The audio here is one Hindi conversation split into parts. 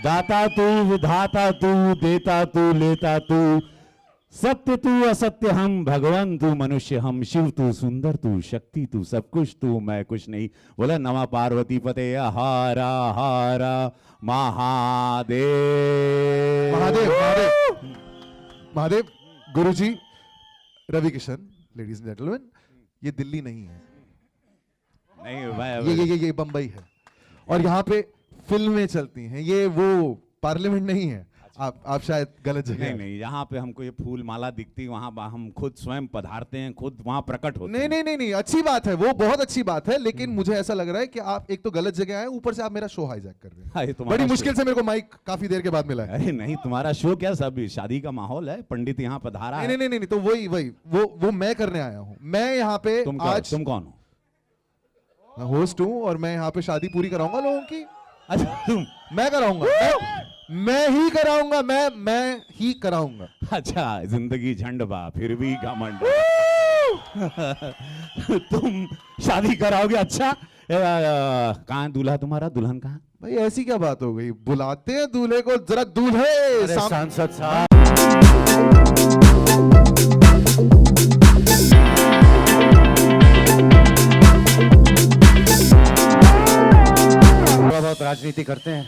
दाता तू, विधाता तू, देता तू, लेता तू, सत्य तू, असत्य हम, भगवान तू, मनुष्य हम, शिव तू, सुंदर तू, शक्ति तू, सब कुछ तू, मैं कुछ नहीं। बोला नमः पार्वती पते हारा हारा Mahadev. Mahadev Mahadev Mahadev. Guruji, Ravi Kishan, ladies and gentleman, ये दिल्ली नहीं है, नहीं ये बंबई है और यहाँ पे फिल्में चलती हैं। ये वो पार्लियामेंट नहीं है। आप शायद गलत जगह। नहीं, यहाँ पे हमको ये फूल माला दिखती, वहाँ हम खुद स्वयं पधारते हैं, खुद वहाँ प्रकट होते हैं। नहीं, अच्छी बात है, वो बहुत अच्छी बात है, लेकिन मुझे ऐसा लग रहा है कि आप एक तो गलत जगह आए, ऊपर से आप मेरा शो हाईजैक कर रहे हैं। बड़ी मुश्किल से मेरे को माइक काफी देर के बाद मिला है। अरे नहीं, तुम्हारा शो क्या, सब शादी का माहौल है, पंडित यहाँ पधारा है। नहीं, तो वही वो मैं करने आया हूँ। मैं यहाँ पे आज। तुम कौन हो? मैं होस्ट हूँ और मैं यहाँ पे शादी पूरी कराऊंगा लोगों की। अच्छा, मैं कराऊंगा, मैं ही कराऊंगा, मैं ही कराऊंगा। अच्छा, जिंदगी झंड बा फिर भी घमंड। तुम शादी कराओगे? अच्छा, कहाँ है दूल्हा तुम्हारा, दुल्हन कहाँ? भाई ऐसी क्या बात हो गई, बुलाते हैं दूल्हे को, जरा दूल्हे। सांसद साहब, बहुत राजनीति करते हैं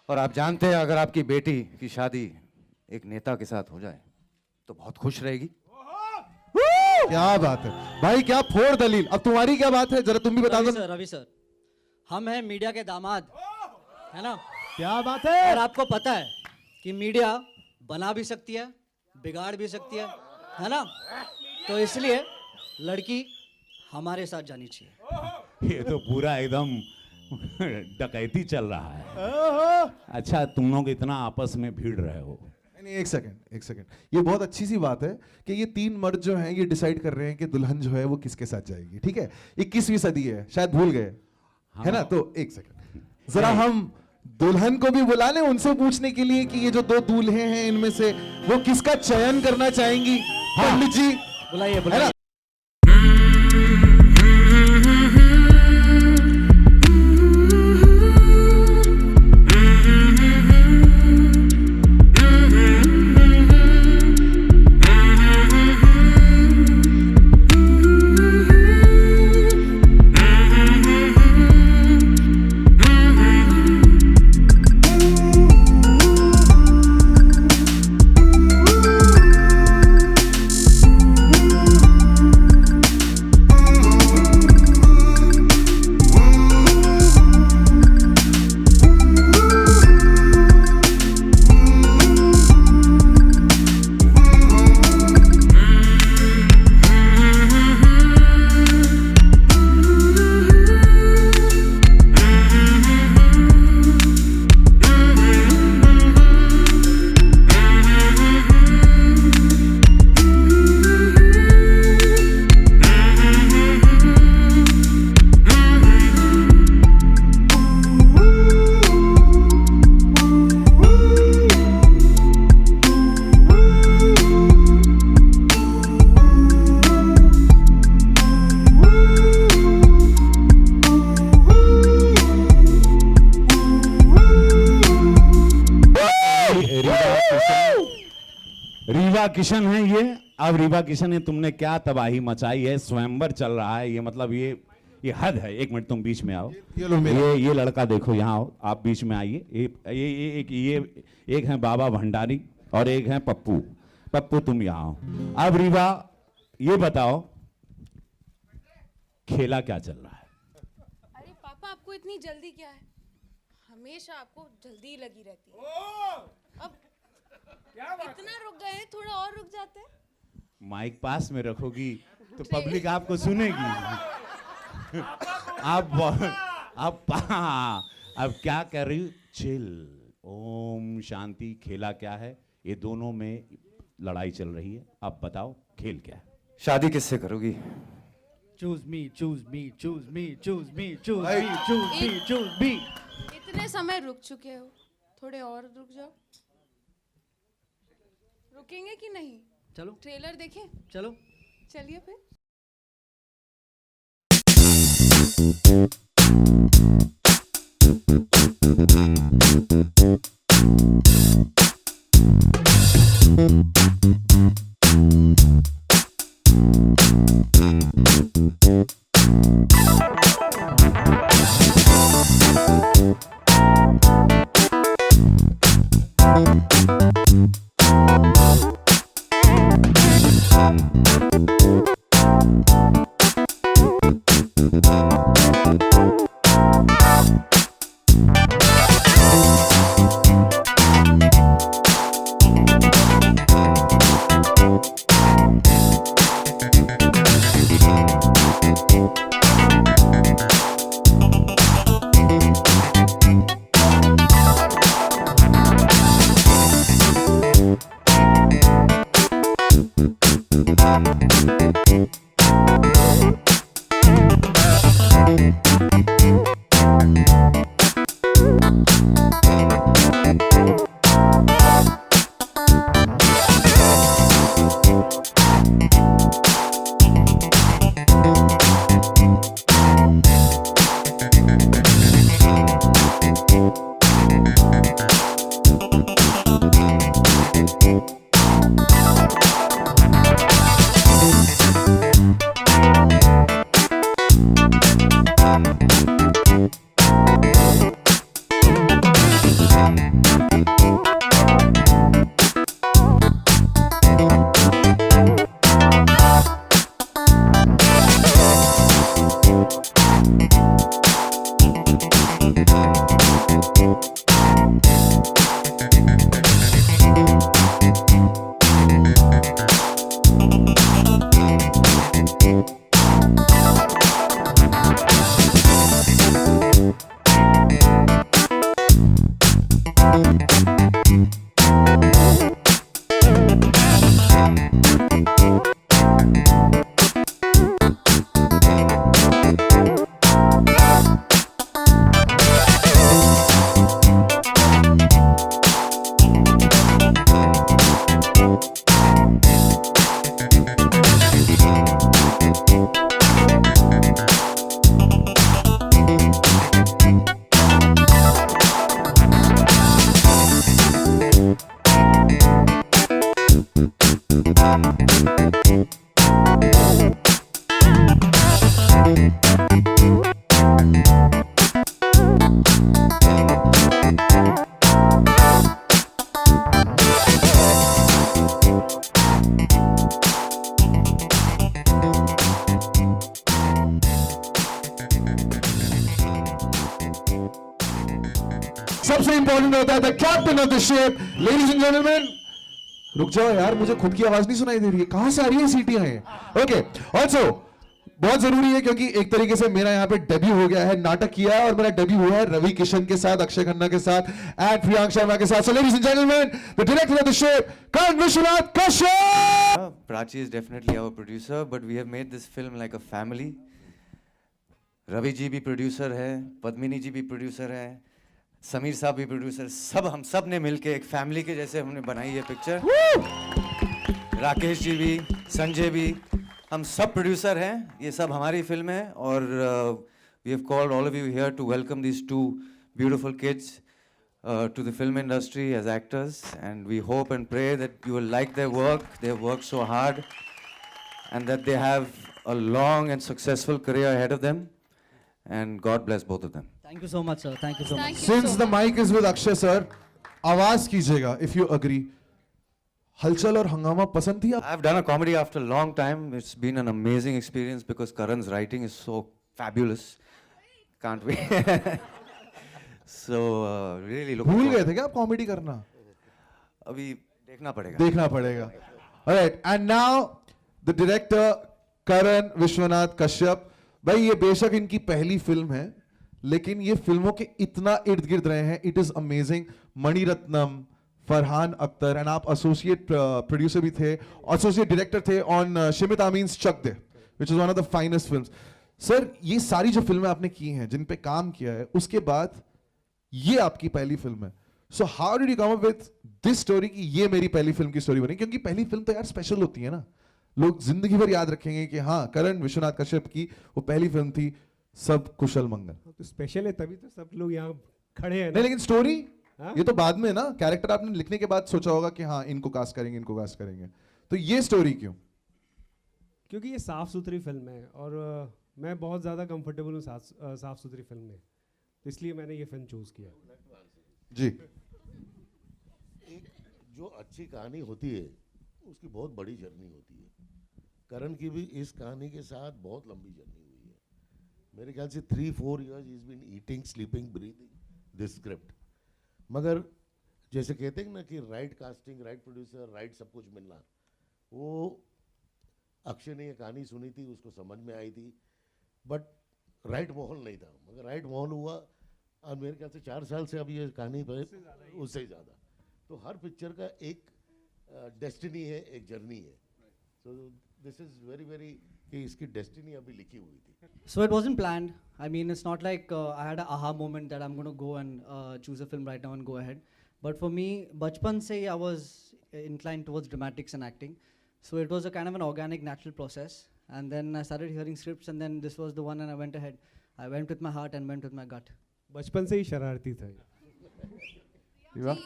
और आप जानते हैं अगर आपकी बेटी की शादी एक नेता के साथ हो जाए तो बहुत खुश रहेगी। क्या बात है भाई, क्या फोड़ दलील। अब तुम्हारी क्या बात है, जरा तुम भी बता दो। रवि सर, हम हैं मीडिया के दामाद, है ना। क्या बात है। और आपको पता है कि मीडिया बना भी सकती है, बिगाड़ भी सकती है ना। तो इसलिए लड़की हमारे साथ जानी चाहिए। ये तो पूरा एकदम डकैती चल रहा है। अच्छा, तुम लोग इतना आपस में भिड़ रहे हो। नहीं, एक सेकंड, ये बहुत अच्छी सी बात है कि ये तीन मर्द जो हैं ये डिसाइड कर रहे हैं कि दुल्हन जो है वो किसके साथ जाएगी। ठीक है, 21वीं सदी है, शायद भूल गए, है ना। तो एक सेकंड, जरा हम दुल्हन को भी बुला लें उनसे पूछने के लिए कि ये जो दो दूल्हे हैं इनमें से वो किसका चयन करना चाहेंगी। पंडित जी बुलाइए है बुलाइए। ना। रीवा किशन है ये। अब रीवा किशन ने तुमने क्या तबाही मचाई है। स्वयंवर चल रहा है, ये मतलब ये हद है। एक मिनट तुम बीच में आओ। ये लो मेरा। ये लड़का देखो, यहाँ आओ, आप बीच में आइए। एक है बाबा भंडारी और एक है पप्पू। पप्पू तुम यहाँ आओ। अब रीवा ये बताओ, खेला क्या चल रहा है। अरे पापा, आपको इतनी जल्दी क्या है? हमेशा आपको जल्दी लगी रहती है। अब इतना रुक गए हैं, थोड़ा और रुक जाते हैं। माइक पास में रखोगी तो पब्लिक आपको सुनेगी। अब क्या कर रही हूँ? चिल, ओम शांति। खेला क्या है? ये दोनों में लड़ाई चल रही है। अब बताओ खेल क्या है। शादी किससे करोगी? चूज मी, चूज मी, चूज मी, चूज मी, चूज भाई। मी, चूज मी, चूज मी। इतने समय रुक चुके हो, थोड़े और रुक जाओ। रुकेंगे कि नहीं? चलो ट्रेलर देखें? चलो। चलिए फिर। सबसे इंपॉर्टेंट होता है the captain of the ship. Ladies and gentleman, रुक जाओ यार, मुझे खुद की आवाज नहीं सुनाई दे रही है, कहां से आ रही है सीटियां हैं? ओके, ऑल्सो बहुत जरूरी है क्योंकि एक तरीके से मेरा यहाँ पे डेब्यू हो गया है, नाटक किया है और मेरा डेब्यू हुआ है रवि किशन के साथ, अक्षय खन्ना के साथ एंड प्रियांक शर्मा के साथ। So ladies and gentleman, the director of the ship, Karan Vishwanath Kashyap. Prachi is definitely our producer, but we have made this film like a family. Ravi ji भी प्रोड्यूसर है, पद्मिनी जी भी प्रोड्यूसर है, समीर साहब भी प्रोड्यूसर, हम सब ने मिलके एक फैमिली के जैसे हमने बनाई है पिक्चर। राकेश जी भी, संजय भी, हम सब प्रोड्यूसर हैं। ये सब हमारी फिल्म है और we have called all of you here to welcome these two beautiful kids to the film industry as actors, and we hope and pray that you will like their work. They have worked so hard and that they have a long and successful career ahead of them, and God bless both of them. Thank you so much, sir. Thank you so much. Thank you Since so the much. mic is with Akshay sir, आवाज कीजिएगा if you agree। हलचल और हंगामा पसंद थी आप? I've done a comedy after a long time. It's been an amazing experience because Karan's writing is so fabulous. Can't we? So really looking भूल गए forward. थे क्या आप कॉमेडी करना? अभी देखना पड़ेगा. देखना पड़ेगा। Alright, and now the director करण विश्वनाथ कश्यप। भाई ये बेशक इनकी पहली फिल्म है, लेकिन ये फिल्मों के इतना इर्द गिर्द रहे हैं, it is amazing. Mani Ratnam, Farhan Akhtar, and आप एसोसिएट प्रोड्यूसर भी थे, एसोसिएट डायरेक्टर थे on Shimit Amin's Chak De, which is one of the finest films. Sir, ये सारी जो फिल्में आपने की हैं, जिन पे काम किया है, उसके बाद ये आपकी पहली फिल्म है। So how did you come up with this story कि ये मेरी पहली फिल्म की स्टोरी बनी? क्योंकि पहली फिल्म तो यार स्पेशल होती है ना, लोग जिंदगी भर याद रखेंगे कि हाँ, करण विश्वनाथ कश्यप की वो पहली फिल्म थी, सब कुशल मंगल। तो स्पेशल है, तभी तो सब लोग यहाँ खड़े हैं नहीं, ना। लेकिन स्टोरी हाँ? ये तो बाद में ना, कैरेक्टर आपने लिखने के बाद सोचा होगा कि हाँ, इनको कास्ट करेंगे, इनको कास्ट करेंगे, तो ये स्टोरी क्यों? क्योंकि ये साफ सुथरी फिल्म है और मैं बहुत ज़्यादा कंफर्टेबल हूँ साफ सुथरी फिल्म में, तो इसलिए मैंने ये फिल्म चूज़ किया। जी, एक जो अच्छी कहानी होती है उसकी बहुत बड़ी जर्नी होती है। करण की भी इस कहानी के साथ बहुत लंबी जर्नी हुई है। मेरे ख्याल से 3-4 years is been eating, sleeping, breathing this script. मगर जैसे कहते हैं ना कि right casting, right producer, right सब कुछ मिलना, वो अक्षय ने ये कहानी सुनी थी, उसको समझ में आई थी, बट राइट माहौल नहीं था। मगर राइट माहौल हुआ और मेरे ख्याल से 4 साल से अभी ये कहानी पर उससे ज़्यादा। तो हर पिक्चर का एक डेस्टिनी है, एक जर्नी है। So this is very very कि इसकी डेस्टिनी अभी लिखी हुई थी। So it wasn't planned. I mean, it's not like I had an aha moment that I'm going to go and choose a film right now and go ahead. But for me, bachpan se I was inclined towards dramatics and acting. So it was a kind of an organic, natural process. And then I started hearing scripts, and then this was the one, and I went ahead. I went with my heart and went with my gut. बचपन से ही शरारती था। विवाह?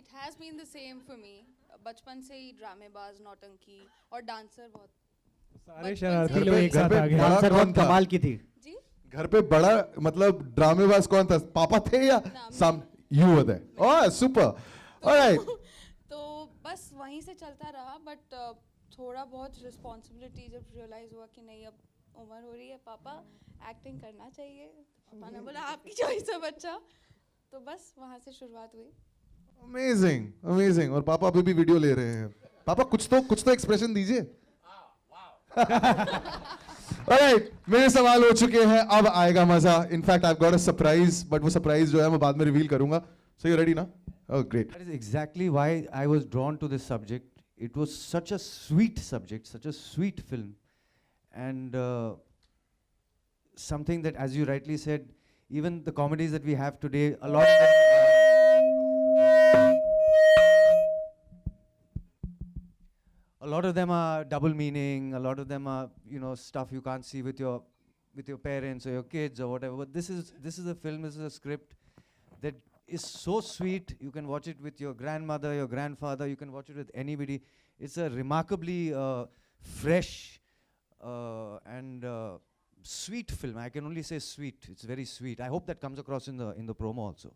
It has been the same for me. बचपन से ही ड्रामेबाज, नौटंकी और डांसर बहुत। सारे बचपन शरारती से- लोग एक साथ आ गए। बड़ा Dancer कौन बहुत था? कमाल की थी। जी, घर पे बड़ा मतलब ड्रामेबाज कौन था? पापा थे या Sam you were there? Oh super, alright. तो बस वहीं से चलता रहा, बट थोड़ा बहुत रिस्पॉन्सिबिलिटी जब रियलाइज हुआ कि नहीं, अब उम्र हो रही है, पापा एक्टिंग करना चाहिए। पापा ने बोला आपकी चॉइस है बच्चा, तो बस वहाँ से शुरुआत हुई। Amazing amazing. और पापा अभी भी वीडियो ले रहे हैं। पापा कुछ तो एक्सप्रेशन दीजिए। ऑलराइट, मेरे सवाल हो चुके हैं, अब आएगा मजा। In fact I got a surprise, but वो सरप्राइज जो है मैं बाद में रिवील करूंगा। सो यू रेडी ना? Oh great. That is exactly why I was drawn to this subject. It was such a sweet subject, such a sweet film, and something that, as you rightly said, even the comedies that we have today, a lot of them, a lot of them are double meaning. A lot of them are, you know, stuff you can't see with your parents or your kids or whatever. But this is a film, this is a script that is so sweet. You can watch it with your grandmother, your grandfather. You can watch it with anybody. It's a remarkably fresh and sweet film. I can only say sweet. It's very sweet. I hope that comes across in the promo also.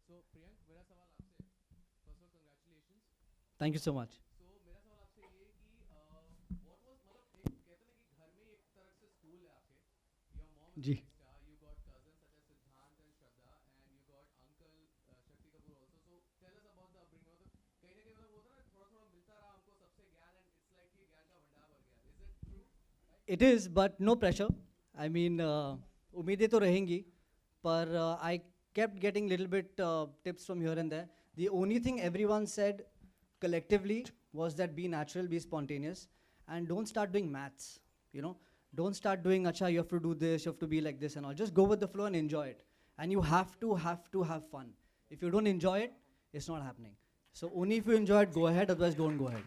So Priyank, मेरा सवाल आपसे, first of all congratulations. Thank you so much. So मेरा सवाल आपसे ये है कि what was मतलब एक कहते हैं ना कि घर में एक तरह से स्कूल है आपके, your mom is ji. a big star, you got cousins such as Siddhant and Shraddha, and you got uncle Shakti Kapoor also. So tell us about the upbringing. मतलब कहीं ना कहीं मतलब वो होता है ना, थोड़ा थोड़ा मिलता रहा हमको सबसे ज्ञान, and it's like कि ज्ञान का भंडार भर गया. Is it true? It is, but no pressure. I mean, उम्मीदें तो रहेंगी, पर I kept getting little bit tips from here and there. The only thing everyone said collectively was that be natural, be spontaneous, and don't start doing maths. You know, don't start doing, acha, you have to do this, you have to be like this and all. Just go with the flow and enjoy it. And you have to have fun. If you don't enjoy it, it's not happening. So only if you enjoy it, go ahead. Otherwise, don't go ahead.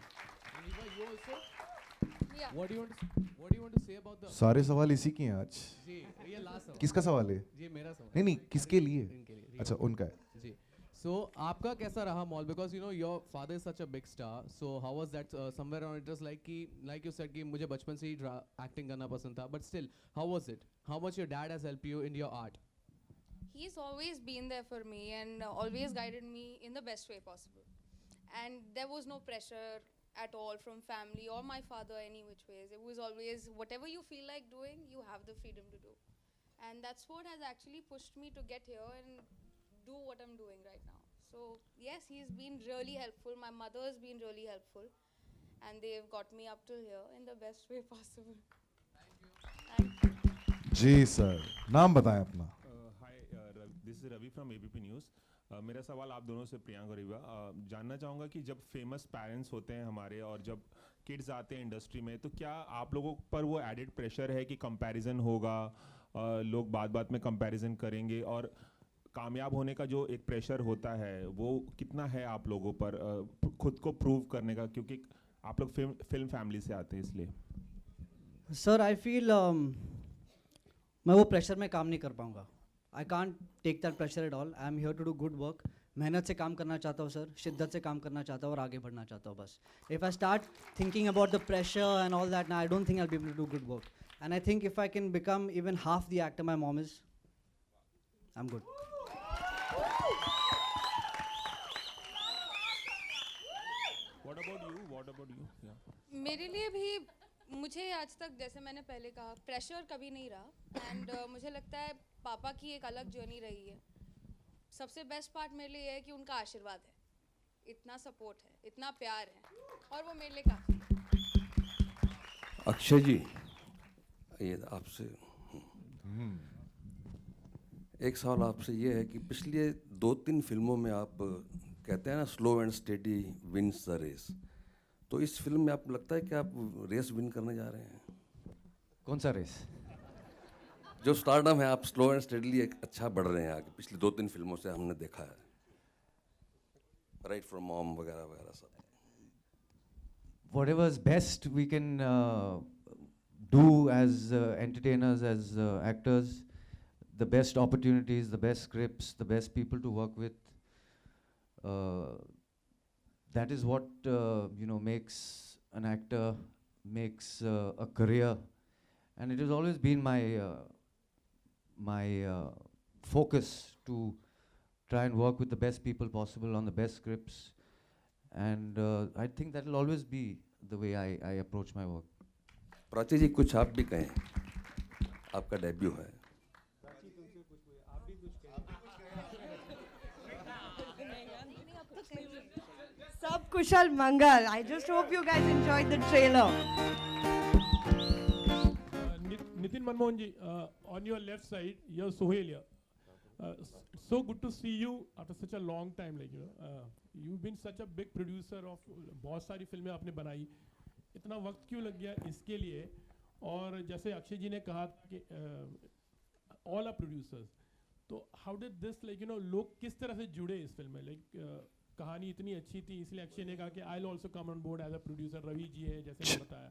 And Eva, you also? Yeah. What do you want to say about the? सारे सवाल इसी के हैं आज। जी, ये last सवाल. किसका सवाल है? ये मेरा सवाल. नहीं नहीं, किसके लिए? इनके लिए. अच्छा, उनका है। जी. So आपका कैसा रहा mall? Because you know your father is such a big star. So how was that? Somewhere around it was like कि like you said कि मुझे बचपन से ही acting करना पसंद था. But still, how was it? How much your dad has helped you in your art? He's always been there for me and always guided me in the best way possible. And there was no pressure at all from family or my father any which ways. It was always whatever you feel like doing, you have the freedom to do. And that's what has actually pushed me to get here and do what I'm doing right now. So yes, he's been really helpful. My mother has been really helpful. And they've got me up till here in the best way possible. Thank you. जी सर, नाम बताएं अपना। Hi, this is Ravi from ABP news. मेरा सवाल आप दोनों से, प्रियांक और रीवा, जानना चाहूँगा कि जब फेमस पेरेंट्स होते हैं हमारे और जब किड्स आते हैं इंडस्ट्री में, तो क्या आप लोगों पर वो एडेड प्रेशर है कि कंपैरिजन होगा, लोग बात बात में कंपैरिजन करेंगे, और कामयाब होने का जो एक प्रेशर होता है वो कितना है आप लोगों पर खुद को प्रूव करने का, क्योंकि आप लोग फिल्म फैमिली से आते हैं इसलिए? सर, आई फील मैं वो प्रेशर में काम नहीं कर पाऊँगा. I can't take that pressure at all. I am here to do good work. मेहनत से काम करना चाहता हूँ सर, शिद्दत से काम करना चाहता हूँ और आगे बढ़ना चाहता हूँ बस. If I start thinking about the pressure and all that, ना I don't think I will be able to do good work. And I think if I can become even half the actor my mom is, I am good. What about you? Yeah. मेरे लिए भी, मुझे आज तक जैसे मैंने पहले कहा, प्रेशर कभी नहीं रहा. एंड मुझे लगता है पापा की एक अलग जर्नी रही है. सबसे बेस्ट पार्ट मेरे लिए है कि उनका आशीर्वाद है, इतना सपोर्ट है, इतना प्यार है, और वो मेरे लिए काफ़ी है. अक्षय जी, ये आपसे एक सवाल आपसे ये है कि पिछले 2-3 फिल्मों में आप कहते हैं ना, slow and steady wins the race. तो इस फिल्म में आपको लगता है कि आप रेस विन करने जा रहे हैं? कौन सा रेस? जो स्टारडम है, आप स्लो एंड स्टेडली एक अच्छा बढ़ रहे हैं आगे. पिछले 2-3 फिल्मों से हमने देखा है, राइट फ्रॉम मॉम वगैरह वगैरह सब. Whatever is best we can do as entertainers, as actors, the best opportunities, the best scripts, the best people to work with. That is what makes an actor, makes a career, and it has always been my focus to try and work with the best people possible on the best scripts, and I think that will always be the way I approach my work. Prachi जी कुछ आप भी कहें, आपका डेब्यू है। Sab Kushal Mangal. I just hope you guys enjoyed the trailer. Nitin Manmohan ji, on your left side, you're Sohail here. So good to see you after such a long time. Like you've been such a big producer of बहुत सारी फिल्में आपने बनाई. इतना वक्त क्यों लग गया इसके लिए? और जैसे अक्षय जी ने कहा कि all are producers. तो how did this लोग किस तरह से जुड़े इस फिल्म में? कहानी इतनी अच्छी थी इसलिए अक्षय ने कहा कि I'll also come on board as a producer. Ravi ji है जैसे मैंने बताया.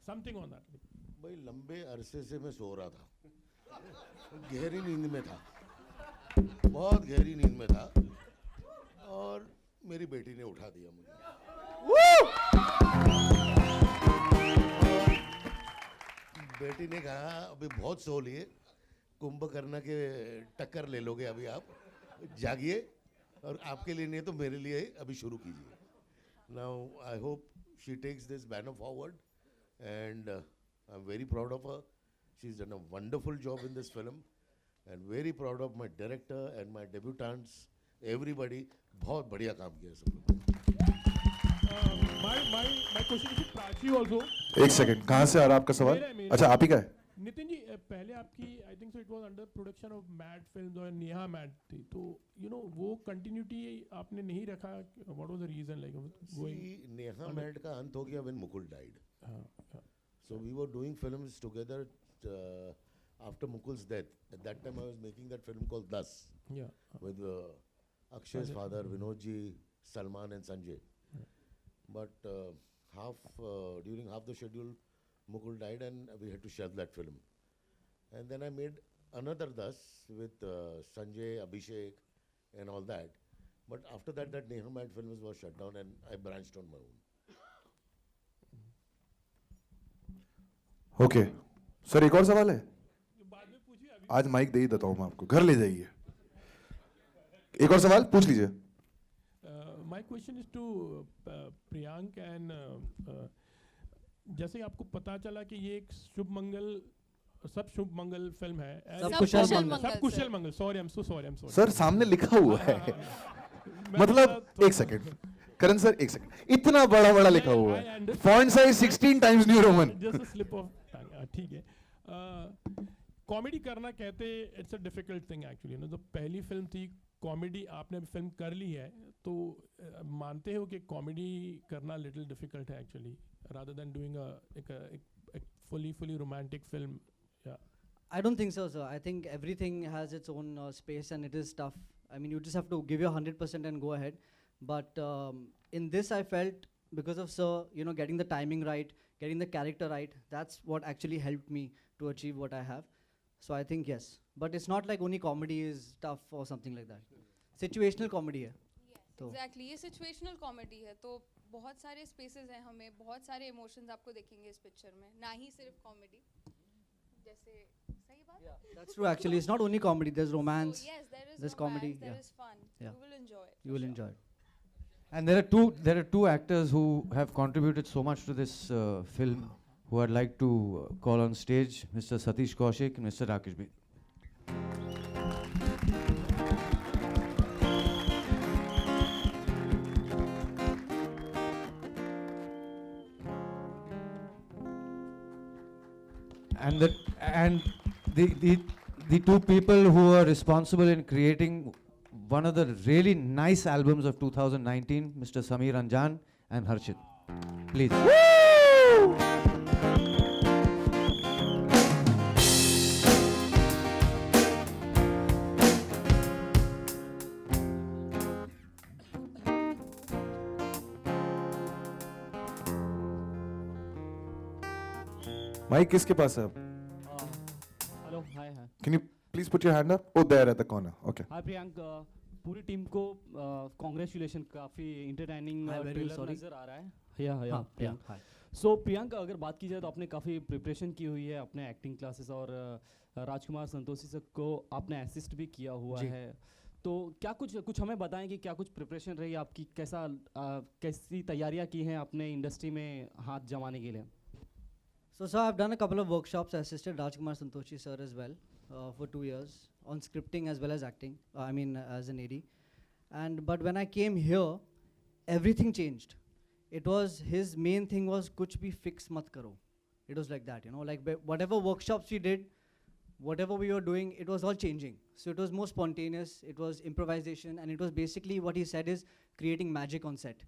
Something on that. भाई लंबे अरसे से मैं सो रहा था, गहरी नींद में था, बहुत गहरी नींद में था, और मेरी बेटी ने उठा दिया मुझे। बेटी ने कहा अभी बहुत सो लिए, कुंभकर्ण के टक्कर ले लोगे अभी आप, जागिए, और आपके लिए नहीं तो मेरे लिए अभी शुरू कीजिए। Now I hope she takes this banner forward, and I'm very proud of her. She's done a wonderful job in this film, and very proud of my director and my debutants, everybody. बहुत बढ़िया काम किया सब लोग। My question is to Prachi also. एक सेकंड, कहाँ से आ रहा है आपका सवाल? अच्छा, आप ही का है? नितिन जी, पहले आपकी I think so it was under production of Mad Films और नेहा मैड थी, तो वो continuity आपने नहीं रखा, what was the reason like going? Neha mad का अंत हो गया when Mukul died. So we were doing films together after Mukul's death. At that time I was making that film called Das. Yeah. With Akshay's father, Vinodji, Salman and Sanjay. But during half the schedule, Mukul died and we had to shelve that film. And then I made another Das with Sanjay, Abhishek and all that. But after that, that Neha Mad Films was shut down and I branched on my own. Okay sir, एक और सवाल है? आज माइक दे ही देता हूँ मैं आपको, घर ले जाइए। एक और सवाल पूछ लीजिए। My question is to Priyank and जैसे आपको पता चला कि ये एक शुभ मंगल फिल्म है। सब कुशल मंगल। Sorry, I'm so sorry. Sir सामने लिखा हुआ है। मतलब एक सेकंड, करण सर एक सेकंड, इतना बड़ा बड़ा लिखा हुआ है, font size 16 times new Roman. Just a slip of tongue, ठीक है। कॉमेडी करना कहते it's a difficult thing actually, तो पहली फिल्म थी कॉमेडी, आपने फिल्म कर ली है, तो मानते हो कि कॉमेडी करना लिटिल डिफिकल्ट है actually, rather than doing a fully romantic film? Yeah. I don't think so, sir. I think everything has its own space and it is tough. I mean, you just have to give your 100% and go ahead. But in this, I felt because of sir, getting the timing right, getting the character right, that's what actually helped me to achieve what I have. So I think yes. But it's not like only comedy is tough or something like that. Situational comedy है. Yes, exactly. ये situational comedy है, तो बहुत सारे spaces हैं हमें, बहुत सारे emotions आपको देखेंगे इस picture में, ना ही सिर्फ comedy. जैसे सही बात? Yeah, that's true. Actually, it's not only comedy. There's romance. So yes, there is there's romance, comedy. there Yeah. is fun. Yeah. You will enjoy it. You will enjoy it. And there are two actors who have contributed so much to this film, who I'd like to call on stage, Mr. Satish Kaushik and Mr. Rakesh Bedi. And the two people who are responsible in creating one of the really nice albums of 2019, Mr. Sameer Anjan and Harshit. Please. Mike किसके पास है? Hello, hi hi. Can you please put your hand up? Oh, there at the corner. Okay. हाय प्रियांक, पूरी टीम को कांग्रेचुलेशन, काफ़ी इंटरटेनिंग ट्रेलर नज़र आ रहा है। या प्रियांक, हाय। सो प्रियांक, अगर बात की जाए तो आपने काफ़ी प्रिपरेशन की हुई है अपने एक्टिंग क्लासेस, और राजकुमार संतोषी सर को आपने असिस्ट भी किया हुआ है, तो क्या कुछ हमें बताएं कि क्या कुछ प्रिपरेशन रही आपकी, कैसी तैयारियां की हैं अपने इंडस्ट्री में हाथ जमाने के लिए? So So I've done a couple of workshops. I assisted Rajkumar Santoshi sir as well for 2 years on scripting as well as acting. As an AD. But when I came here, everything changed. It was his main thing was kuch bhi fix mat karo. It was like that, like whatever workshops we did, whatever we were doing, it was all changing. So it was more spontaneous. It was improvisation, and it was basically what he said is creating magic on set,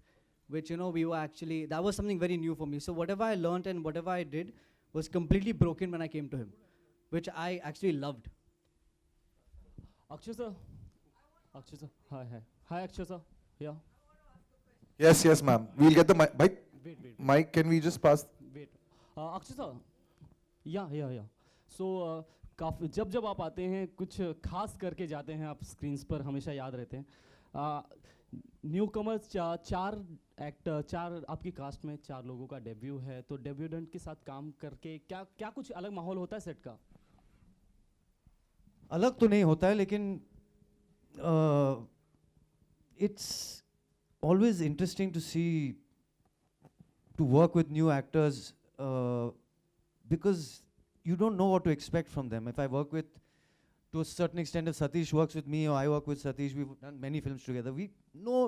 which we were actually, that was something very new for me. So whatever I learned and whatever I did was completely broken when I came to him, which I actually loved. Akshay sir, hi Akshay sir, yeah. Yes, ma'am. We'll get the mic. Wait. Mike, can we just pass? Wait, Akshay sir, yeah. So काफ़ी जब आप आते हैं कुछ खास करके जाते हैं आप स्क्रीन्स पर हमेशा याद रहते हैं. न्यू कमर्स चार आपकी कास्ट में 4 लोगों का डेब्यू है, तो डेब्यूडेंट के साथ काम करके क्या कुछ अलग माहौल होता है सेट का? अलग तो नहीं होता है, लेकिन it's always interesting to see, to work with new actors, because you don't know what to expect from them. If I work with, to a certain extent, if Satish works with me or I work with Satish, we've done many films together, we know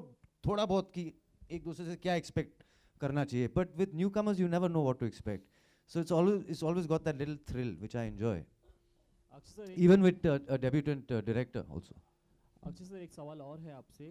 थोड़ा बहुत कि एक दूसरे से क्या expect करना चाहिए. But with newcomers, you never know what to expect. So it's always got that little thrill, which I enjoy. Even with a debutant director also. Akshay sir, एक सवाल और है आपसे.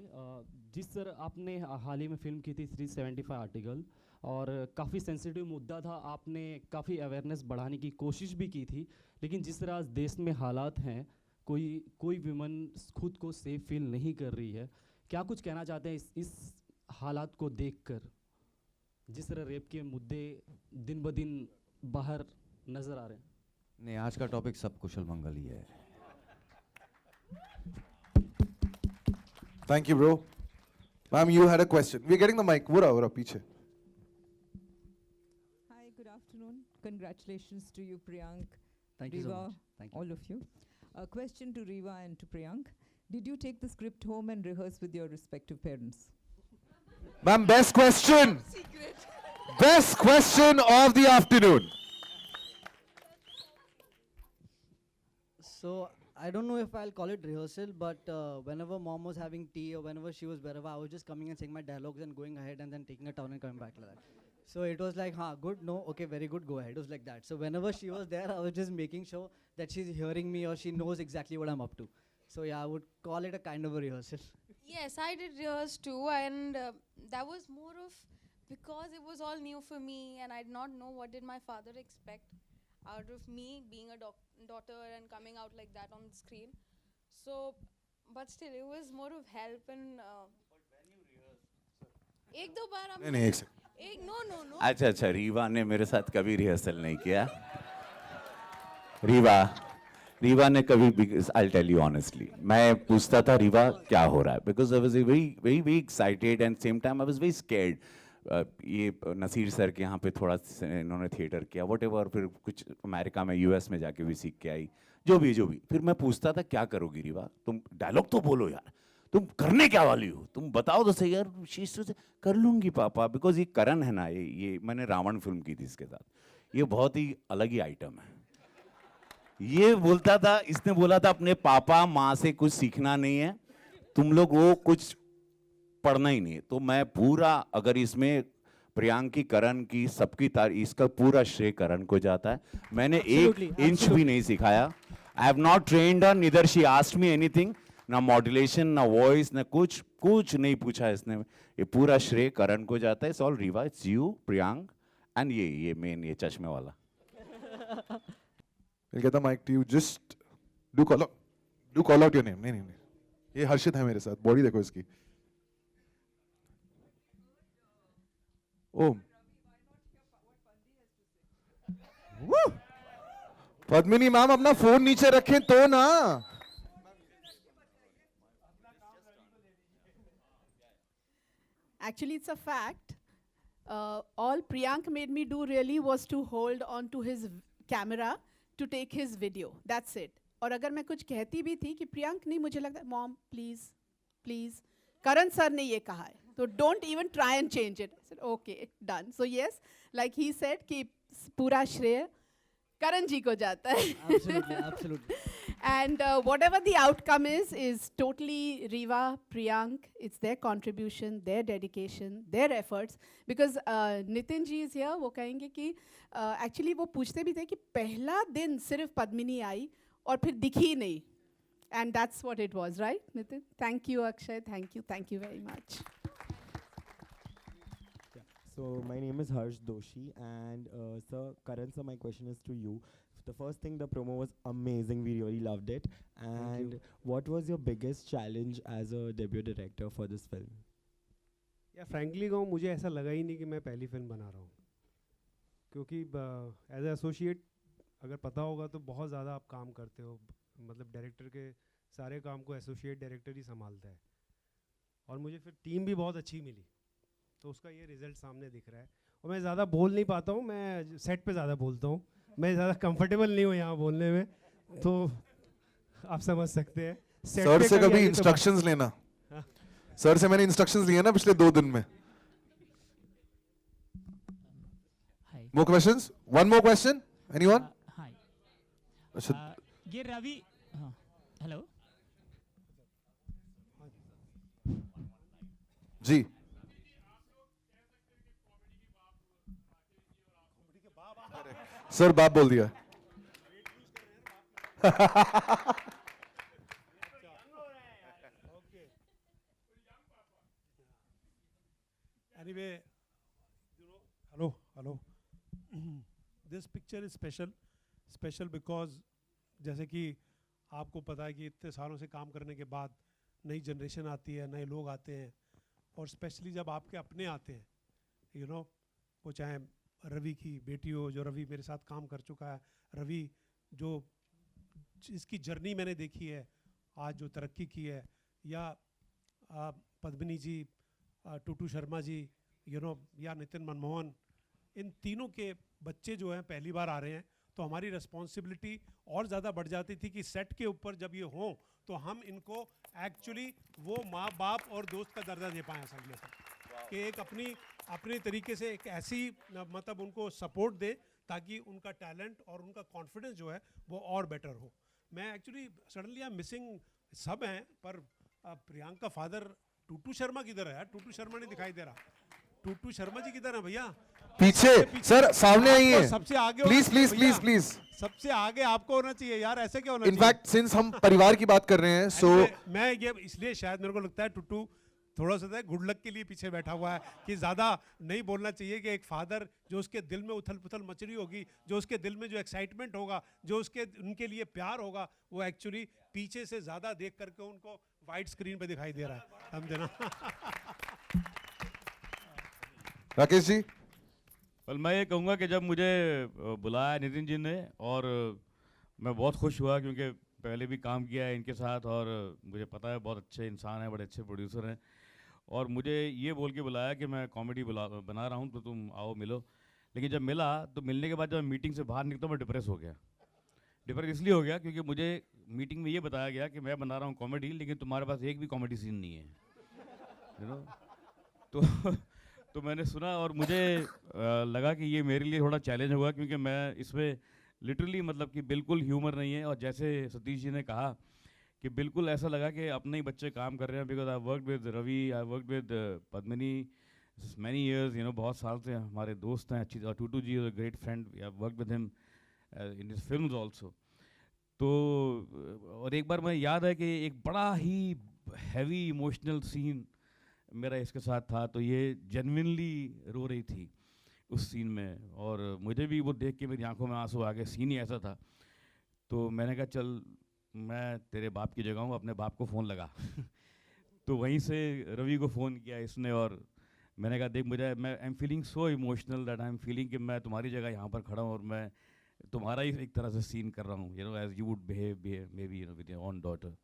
जिस तरह आपने हाल ही में फिल्म की थी 375 आर्टिकल, और काफ़ी सेंसिटिव मुद्दा था, आपने काफ़ी अवेयरनेस बढ़ाने की कोशिश भी की थी, लेकिन जिस तरह आज देश में हालात हैं, कोई विमन खुद को सेफ फील नहीं कर रही है, क्या कुछ कहना चाहते हैं इस हालात को देखकर, जिस तरह रेप के मुद्दे दिन ब दिन बाहर नज़र आ रहे हैं? नहीं, आज का टॉपिक सब कुशल मंगल ही है. Thank you, bro. Ma'am, you had a question. We're getting the mic. Vura, piche. Hi, good afternoon. Congratulations to you, Priyank. Thank you so Riva, much. Thank you. all of you. A question to Riva and to Priyank. Did you take the script home and rehearse with your respective parents? Ma'am, best question. Secret. Best question of the afternoon. So I don't know if I'll call it rehearsal, but whenever mom was having tea or whenever she was wherever, I was just coming and saying my dialogues and going ahead and then taking a turn and coming back like that. So it was like, good, no, okay, very good, go ahead. It was like that. So whenever she was there, I was just making sure that she's hearing me or she knows exactly what I'm up to. So yeah, I would call it a kind of a rehearsal. Yes, I did rehearse too, and that was more of because it was all new for me and I did not know what did my father expect out of me being a daughter and coming out like that on the screen. So, but still, it was more of help and. एक दो बार हम नहीं, एक सेकंड. No. अच्छा, रीवा ने मेरे साथ कभी रिहर्सल नहीं किया. रीवा ने कभी, I'll tell you honestly, मैं पूछता था रीवा क्या हो रहा है, because I was very excited and same time I was very scared. ये नसीर सर के यहाँ पे थोड़ा इन्होंने थिएटर किया whatever, फिर कुछ अमेरिका में US में जाके भी सीख के आई, जो भी. फिर मैं पूछता था क्या करोगी रीवा, तुम डायलॉग तो बोलो यार, तुम करने क्या वाली हो, तुम बताओ तो सही यार. शीश कर लूँगी पापा, बिकॉज ये करण है ना, ये मैंने रावण फिल्म की थी इसके साथ, ये बहुत ही अलग ही आइटम है. ये बोलता था, इसने बोला था अपने पापा माँ से कुछ सीखना नहीं है, तुम लोग वो कुछ पढ़ना ही नहीं है. तो मैं पूरा, अगर इसमें प्रियांक की, करण की, सबकी इसका पूरा श्रेय करण को जाता है. मैंने एक इंच भी नहीं सिखाया. I have not trained her, neither she asked me anything, ना मॉड्यूलेशन, ना वॉइस, ना कुछ नहीं पूछा इसने. ये पूरा श्रेय करण को जाता है. It's all Rewa, it's you, Priyank and ये मेन, ये चश्मे वाला. We'll get the mic to you. Just do call out your name. नहीं. ये हर्षित है मेरे साथ. बॉडी देखो इसकी. ओम. पद्मिनी मैम अपना फोन नीचे रखें तो ना. Actually, it's a fact. All Priyank made me do really was to hold on to his camera to take his video. That's it. और अगर मैं कुछ कहती भी थी कि प्रियांक नहीं, मुझे लगता है मॉम प्लीज करण सर ने ये कहा है, तो don't even try and change it. Okay done. So yes, like he said कि पूरा श्रेय करण जी को जाता है. Absolutely, absolutely. And whatever the outcome is totally Riva, Priyank. It's their contribution, their dedication, their efforts. Because Nitin ji is here. वो कहेंगे कि actually वो पूछते भी थे कि पहला दिन सिर्फ पद्मिनी आई और फिर दिखी नहीं. And that's what it was, right, Nitin? Thank you, Akshay. Thank you very much. So my name is Harsh Doshi, and sir, Karan sir, my question is to you. The first thing, the promo was amazing. We really loved it. And what was your biggest challenge as a debut director for this film? या frankly कहूँ, मुझे ऐसा लगा ही नहीं कि मैं पहली फिल्म बना रहा हूँ, क्योंकि एज एसोसिएट अगर पता होगा तो बहुत ज़्यादा आप काम करते हो. मतलब डायरेक्टर के सारे काम को एसोसिएट डायरेक्टर ही संभालता है, और मुझे फिर टीम भी बहुत अच्छी मिली, तो उसका ये रिजल्ट सामने दिख रहा है. और मैं ज़्यादा बोल नहीं पाता हूँ, मैं सेट पे ज़्यादा बोलता हूँ, मैं ज़्यादा कंफर्टेबल नहीं हूँ यहाँ बोलने में, तो आप समझ सकते हैं. सर से कभी इंस्ट्रक्शंस लेना. सर से मैंने इंस्ट्रक्शंस लिए ना पिछले 2 दिन में. More questions? One more question? Anyone? Hi. अच्छा. ये रवि. Hello. जी. सर बाप बोल दिया. Anyway, hello. This picture is special because जैसे कि आपको पता है कि इतने सालों से काम करने के बाद नई जनरेशन आती है, नए लोग आते हैं, और स्पेशली जब आपके अपने आते हैं, वो चाहे रवि की बेटी हो, जो रवि मेरे साथ काम कर चुका है, रवि जो इसकी जर्नी मैंने देखी है, आज जो तरक्की की है, या पद्मिनी जी, टूटू शर्मा जी, या नितिन मनमोहन, इन तीनों के बच्चे जो हैं पहली बार आ रहे हैं, तो हमारी रिस्पॉन्सिबिलिटी और ज़्यादा बढ़ जाती थी कि सेट के ऊपर जब ये हों तो हम इनको एक्चुअली वो माँ बाप और दोस्त का दर्जा दे पाएँ असल में, कि एक अपने तरीके से एक ऐसी मतलब उनको सपोर्ट दे ताकि उनका टैलेंट और उनका कॉन्फिडेंस जो है वो और बेटर हो. मैं actually suddenly I am missing, सब हैं पर प्रियांक का फादर टूटू शर्मा किधर है? टूटू शर्मा नहीं दिखाई दे रहा. टूटू शर्मा जी किधर है भैया? पीछे सर, सामने आइए सबसे आगे. प्लीज. सबसे आगे आपको होना चाहिए यार, ऐसे क्या होना चाहिए? इनफैक्ट सिंस हम परिवार की बात कर रहे हैं, सो मैं ये इसलिए शायद मेरे को लगता है टुट्टू थोड़ा सा गुड लक के लिए पीछे बैठा हुआ है कि ज़्यादा नहीं बोलना चाहिए, कि एक फादर जो उसके दिल में उथल पुथल मच रही होगी, जो उसके दिल में जो एक्साइटमेंट होगा, जो उनके लिए प्यार होगा, वो एक्चुअली पीछे से ज़्यादा देख करके उनको वाइड स्क्रीन पे दिखाई दे रहा है. समझे ना? राकेश जी. well, मैं ये कहूँगा कि जब मुझे बुलाया नितिन जी ने, और मैं बहुत खुश हुआ क्योंकि पहले भी काम किया है इनके साथ, और मुझे पता है बहुत अच्छे इंसान हैं, बड़े अच्छे प्रोड्यूसर हैं, और मुझे ये बोल के बुलाया कि मैं कॉमेडी बना रहा हूँ तो तुम आओ मिलो. लेकिन जब मिला तो मिलने के बाद जब मीटिंग से बाहर निकला मैं डिप्रेस हो गया. डिप्रेस इसलिए हो गया क्योंकि मुझे मीटिंग में ये बताया गया कि मैं बना रहा हूँ कॉमेडी, लेकिन तुम्हारे पास एक भी कॉमेडी सीन नहीं है. तो मैंने सुना और मुझे लगा कि ये मेरे लिए थोड़ा चैलेंज होगा, क्योंकि मैं इसमें लिटरली मतलब कि बिल्कुल ह्यूमर नहीं है. और जैसे सतीश जी ने कहा कि बिल्कुल ऐसा लगा कि अपने ही बच्चे काम कर रहे हैं, because I worked with Ravi, I worked with Padmini many years, बहुत साल से हमारे दोस्त हैं अच्छी. और Tutu ji is a great friend, I worked with him in his films also. तो और एक बार मैं याद है कि एक बड़ा ही हैवी इमोशनल सीन मेरा इसके साथ था, तो ये जेन्युइनली रो रही थी उस सीन में, और मुझे भी वो देख के मेरी आंखों में आंसू आ गए. सीन ही ऐसा था. तो मैंने कहा चल मैं तेरे बाप की जगह हूँ, अपने बाप को फ़ोन लगा. तो वहीं से रवि को फ़ोन किया इसने, और मैंने कहा देख मैं I am feeling so emotional that I am feeling कि मैं तुम्हारी जगह यहाँ पर खड़ा हूँ और मैं तुम्हारा ही एक तरह से सीन कर रहा हूँ, as you would behave maybe with your own daughter.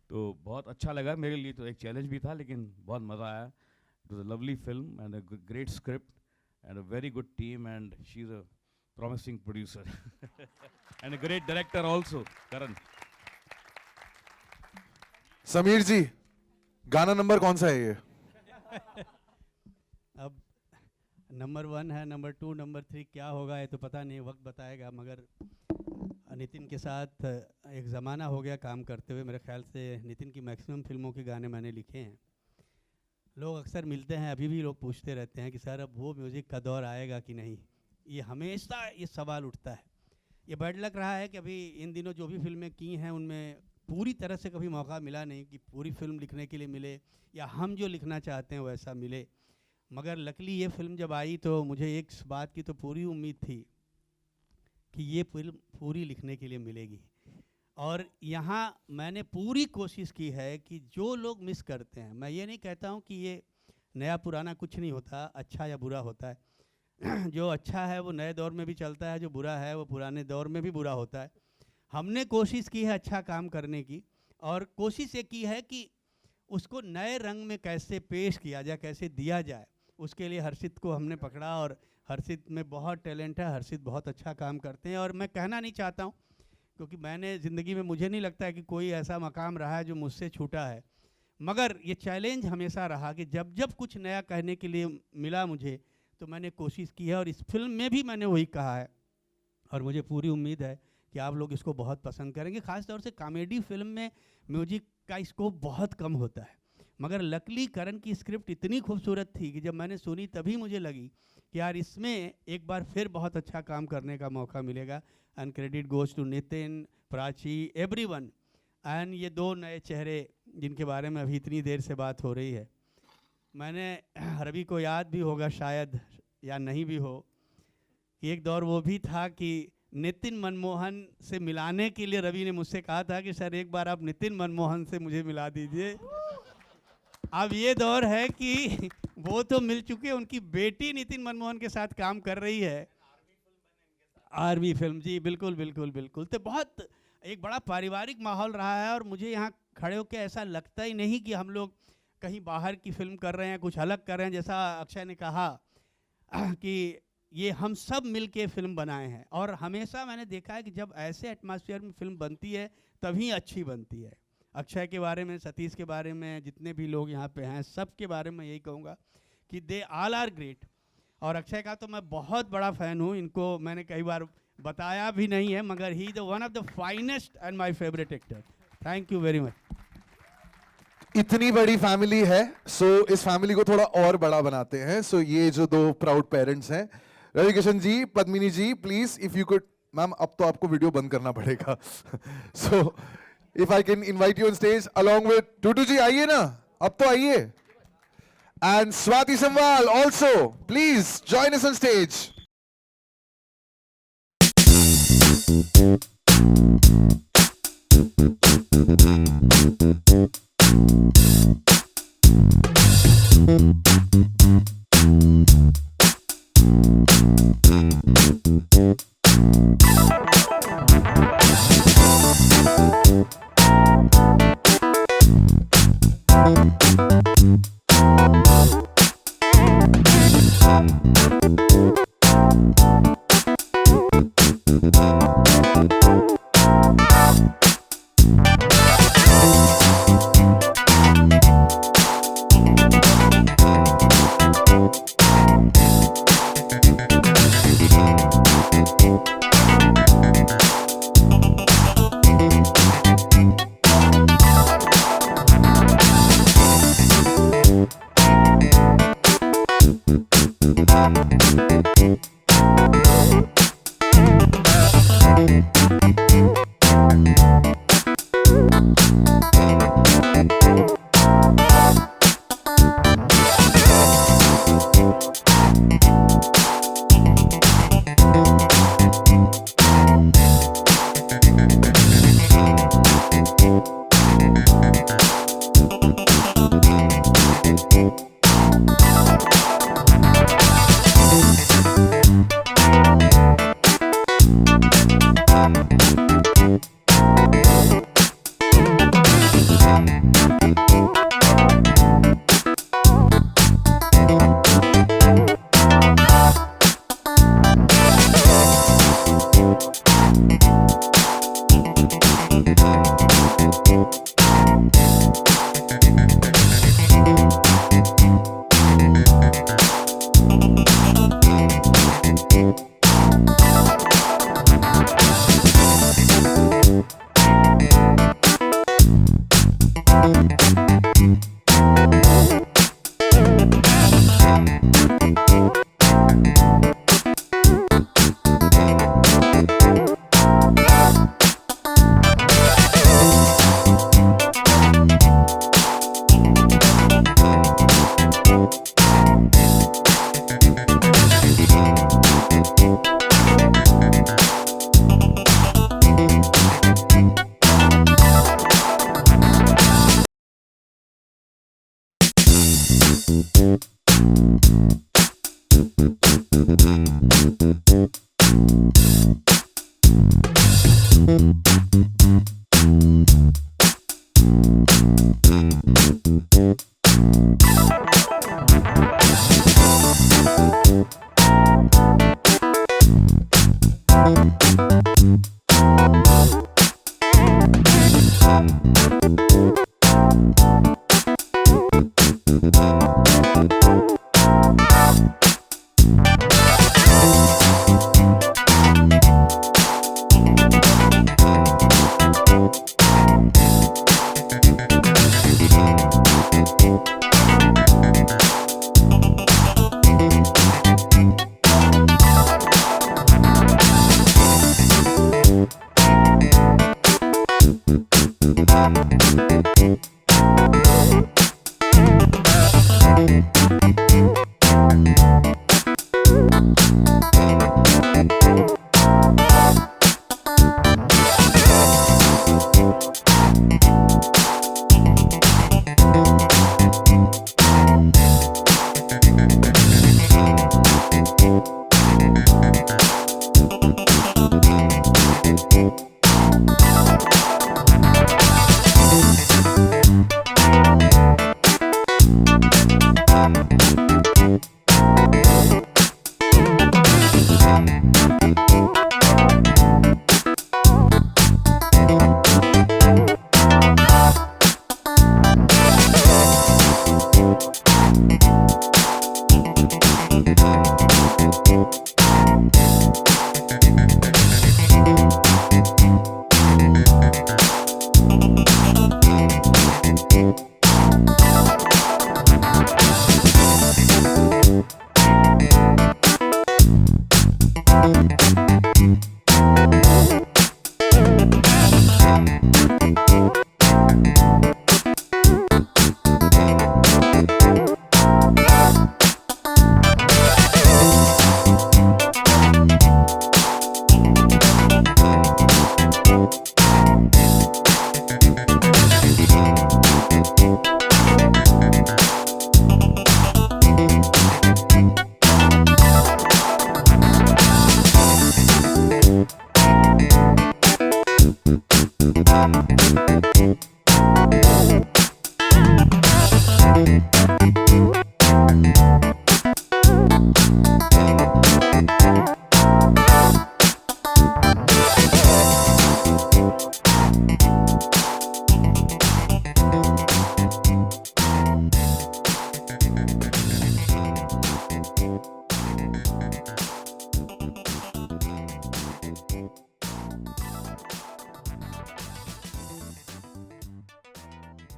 तो बहुत अच्छा लगा मेरे लिए. तो एक चैलेंज भी था लेकिन बहुत मज़ा आया. It was a lovely film and a great script and a very good team, and she is a promising producer and a great director also, Karan. Sameer ji, गाना नंबर कौन सा है ये? अब नंबर 1 है, नंबर 2, नंबर 3 क्या होगा ये तो पता नहीं, वक्त बताएगा। मगर नितिन के साथ एक ज़माना हो गया काम करते हुए। मेरे ख्याल से नितिन की मैक्सिमम फिल्मों के गाने मैंने लिखे हैं। लोग अक्सर मिलते हैं, अभी भी लोग पूछते रहते हैं कि सर अब वो म्यूज़िक का दौर आएगा कि नहीं। ये हमेशा ये सवाल उठता है। ये बैड लक रहा है कि अभी इन दिनों जो भी फिल्में की हैं उनमें पूरी तरह से कभी मौका मिला नहीं कि पूरी फिल्म लिखने के लिए मिले या हम जो लिखना चाहते हैं वैसा मिले। मगर लकली ये फिल्म जब आई तो मुझे एक बात की तो पूरी उम्मीद थी कि ये फिल्म पूरी लिखने के लिए मिलेगी। और यहाँ मैंने पूरी कोशिश की है कि जो लोग मिस करते हैं, मैं ये नहीं कहता हूँ कि ये नया पुराना कुछ नहीं होता, अच्छा या बुरा होता है। जो अच्छा है वो नए दौर में भी चलता है, जो बुरा है वो पुराने दौर में भी बुरा होता है। हमने कोशिश की है अच्छा काम करने की, और कोशिश ये की है कि उसको नए रंग में कैसे पेश किया जाए, कैसे दिया जाए। उसके लिए हर्षित को हमने पकड़ा, और हर्षित में बहुत टैलेंट है। हर्षित बहुत अच्छा काम करते हैं, और मैं कहना नहीं चाहता हूँ क्योंकि मैंने ज़िंदगी में, मुझे नहीं लगता है कि कोई ऐसा मकाम रहा है जो मुझसे छूटा है। मगर ये चैलेंज हमेशा रहा कि जब जब कुछ नया कहने के लिए मिला मुझे, तो मैंने कोशिश की है, और इस फिल्म में भी मैंने वही कहा है। और मुझे पूरी उम्मीद है कि आप लोग इसको बहुत पसंद करेंगे। ख़ास तौर से कॉमेडी फिल्म में म्यूजिक का स्कोप बहुत कम होता है, मगर लकली करण की स्क्रिप्ट इतनी खूबसूरत थी कि जब मैंने सुनी तभी मुझे लगी कि यार इसमें एक बार फिर बहुत अच्छा काम करने का मौका मिलेगा। And credit goes to Nitin, Prachi, everyone. And ये 2 नए चेहरे जिनके बारे में अभी इतनी देर से बात हो रही है, मैंने रवि को याद भी होगा शायद या नहीं भी हो कि एक दौर वो भी था कि नितिन मनमोहन से मिलाने के लिए रवि ने मुझसे कहा था कि सर एक बार आप नितिन मनमोहन से मुझे मिला दीजिए। अब ये दौर है कि वो तो मिल चुके, उनकी बेटी नितिन मनमोहन के साथ काम कर रही है। आर्मी फिल्म, जी बिल्कुल बिल्कुल बिल्कुल। तो बहुत एक बड़ा पारिवारिक माहौल रहा है, और मुझे यहाँ खड़े होकर ऐसा लगता ही नहीं कि हम लोग कहीं बाहर की फिल्म कर रहे हैं, कुछ अलग कर रहे हैं। जैसा अक्षय ने कहा कि ये हम सब मिल के फिल्म बनाए हैं, और हमेशा मैंने देखा है कि जब ऐसे एटमॉस्फेयर में फिल्म बनती है तभी अच्छी बनती है। अक्षय के बारे में, सतीश के बारे में, जितने भी लोग यहाँ पे हैं, सब के बारे में यही कहूँगा कि दे ऑल आर ग्रेट। और अक्षय का तो मैं बहुत बड़ा फ़ैन हूँ, इनको मैंने कई बार बताया भी नहीं है, मगर he the one of the finest and my favourite actor. Thank you very much. इतनी बड़ी फैमिली है, सो इस फैमिली को थोड़ा और बड़ा बनाते हैं। सो ये जो 2 प्राउड पेरेंट्स हैं, Ravi Kishan ji, Padmini ji, please if you could. Ma'am अब तो आपको वीडियो बंद करना पड़ेगा। So if I can invite you on stage along with Tutu ji, आइए ना, अब तो आइए। And Swati Sanwal also, please join us on stage. Thank you.